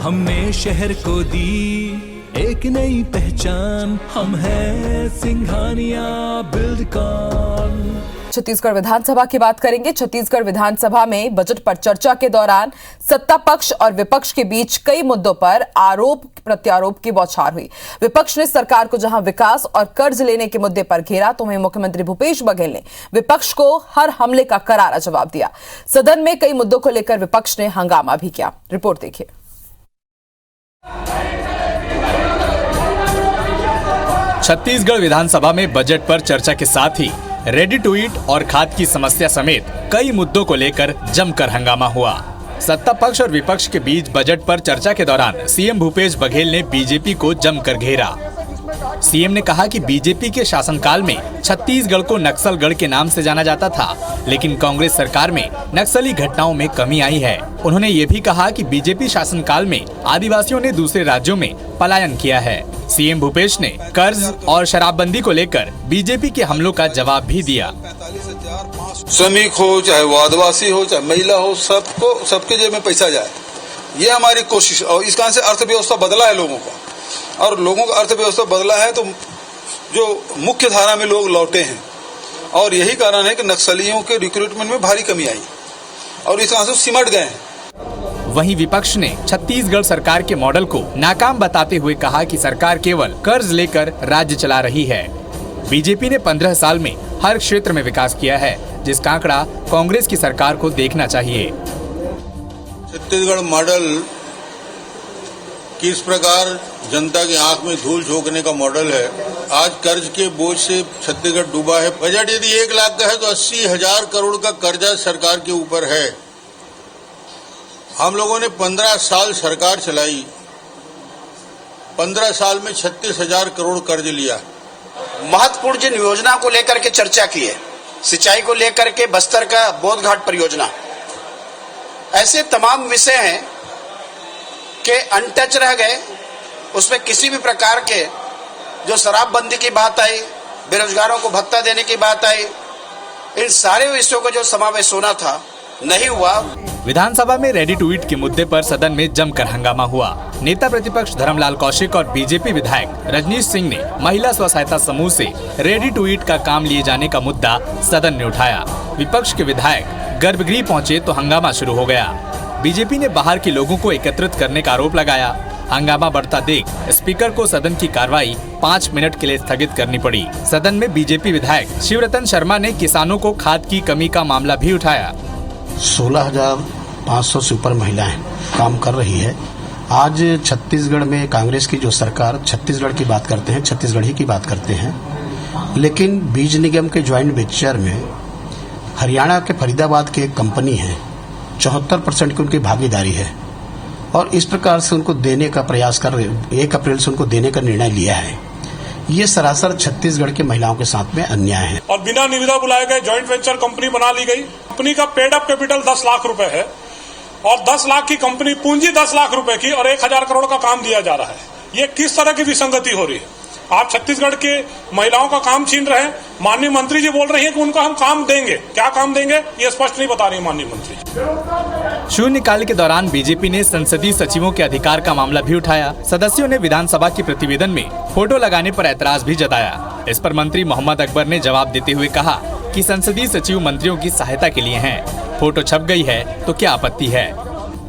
हमने शहर को दी एक नई पहचान, हम हैं सिंघानिया बिल्डकॉन। छत्तीसगढ़ विधानसभा की बात करेंगे। छत्तीसगढ़ विधानसभा में बजट पर चर्चा के दौरान सत्ता पक्ष और विपक्ष के बीच कई मुद्दों पर आरोप प्रत्यारोप की बौछार हुई। विपक्ष ने सरकार को जहां विकास और कर्ज लेने के मुद्दे पर घेरा, तो वहीं मुख्यमंत्री भूपेश बघेल ने विपक्ष को हर हमले का करारा जवाब दिया। सदन में कई मुद्दों को लेकर विपक्ष ने हंगामा भी किया। रिपोर्ट देखिए। छत्तीसगढ़ विधानसभा में बजट पर चर्चा के साथ ही रेडी टू ईट और खाद की समस्या समेत कई मुद्दों को लेकर जमकर हंगामा हुआ। सत्ता पक्ष और विपक्ष के बीच बजट पर चर्चा के दौरान सीएम भूपेश बघेल ने बीजेपी को जमकर घेरा। सीएम ने कहा कि बीजेपी के शासनकाल में छत्तीसगढ़ को नक्सलगढ़ के नाम से जाना जाता था, लेकिन कांग्रेस सरकार में नक्सली घटनाओं में कमी आई है। उन्होंने ये भी कहा कि बीजेपी शासनकाल में आदिवासियों ने दूसरे राज्यों में पलायन किया है। सीएम भूपेश ने कर्ज और शराबबंदी को लेकर बीजेपी के हमलों का जवाब भी दिया। श्रमिक हो, चाहे वो आदिवासी हो, चाहे महिला हो, सबके जेब में पैसा जाए, ये हमारी कोशिश। और इस कारण से अर्थव्यवस्था बदला है लोगों का, और लोगों का अर्थव्यवस्था बदला है तो जो मुख्य धारा में लोग लौटे हैं, और यही कारण है कि नक्सलियों के रिक्रूटमेंट में भारी कमी आई और इस कारण से सिमट गए हैं। वहीं विपक्ष ने छत्तीसगढ़ सरकार के मॉडल को नाकाम बताते हुए कहा कि सरकार केवल कर्ज लेकर राज्य चला रही है। बीजेपी ने 15 साल में हर क्षेत्र में विकास किया है, जिसका आंकड़ा कांग्रेस की सरकार को देखना चाहिए। छत्तीसगढ़ मॉडल किस प्रकार जनता की आंख में धूल झोंकने का मॉडल है। आज कर्ज के बोझ से छत्तीसगढ़ डूबा है। बजट यदि 1 लाख का है तो 80,000 करोड़ का कर्जा सरकार के ऊपर है। हम लोगों ने 15 साल सरकार चलाई, 15 साल में 36,000 करोड़ कर्ज लिया। महत्वपूर्ण जिन योजना को लेकर के चर्चा की है, सिंचाई को लेकर के बस्तर का बोधघाट परियोजना, ऐसे तमाम विषय हैं कि अनटच रह गए। उसमें किसी भी प्रकार के जो शराबबंदी की बात आई, बेरोजगारों को भत्ता देने की बात आई, इन सारे विषयों का जो समावेश होना था नहीं हुआ। विधानसभा में रेडी टू ईट के मुद्दे पर सदन में जमकर हंगामा हुआ। नेता प्रतिपक्ष धर्मलाल कौशिक और बीजेपी विधायक रजनीश सिंह ने महिला स्व सहायता समूह से रेडी टू ईट का काम लिए जाने का मुद्दा सदन में उठाया। विपक्ष के विधायक गर्भगृह पहुंचे तो हंगामा शुरू हो गया। बीजेपी ने बाहर के लोगों को एकत्रित करने का आरोप लगाया। हंगामा बढ़ता देख स्पीकर को सदन की कार्रवाई 5 मिनट के लिए स्थगित करनी पड़ी। सदन में बीजेपी विधायक शिवरतन शर्मा ने किसानों को खाद की कमी का मामला भी उठाया। 16,500 से ऊपर महिलाएं काम कर रही है। आज छत्तीसगढ़ में कांग्रेस की जो सरकार, छत्तीसगढ़ की बात करते हैं, छत्तीसगढ़ ही की बात करते हैं, लेकिन बीज निगम के ज्वाइंट वेंचर में हरियाणा के फरीदाबाद की एक कंपनी है, 74% की उनकी भागीदारी है, और इस प्रकार से उनको देने का प्रयास कर रहे, 1 अप्रैल से उनको देने का निर्णय लिया है। ये सरासर छत्तीसगढ़ की महिलाओं के साथ में अन्याय है। और बिना निविदा बुलाए गए ज्वाइंट वेंचर कंपनी बना ली गई। कंपनी का पेड अप कैपिटल 10 लाख रुपए है और 10 लाख की कंपनी पूंजी 10 लाख रुपए की और 1,000 करोड़ का काम दिया जा रहा है। ये किस तरह की विसंगति हो रही है? आप छत्तीसगढ़ के महिलाओं का काम छीन रहे हैं। माननीय मंत्री जी बोल रही है कि उनका हम काम देंगे। क्या काम देंगे ये स्पष्ट नहीं बता रही माननीय मंत्री जी। शून्यकाल के दौरान बीजेपी ने संसदीय सचिवों के अधिकार का मामला भी उठाया। सदस्यों ने विधानसभा के प्रतिवेदन में फोटो लगाने पर ऐतराज भी जताया। इस पर मंत्री मोहम्मद अकबर ने जवाब देते हुए कहा कि संसदीय सचिव मंत्रियों की सहायता के लिए हैं। फोटो छप गई है तो क्या आपत्ति है।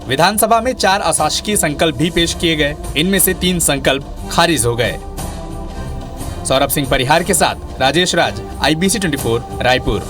विधानसभा में 4 अशासकीय संकल्प भी पेश किए गए। इनमें से 3 संकल्प खारिज हो गए। सौरभ सिंह परिहार के साथ राजेश राज, IBC 24 रायपुर।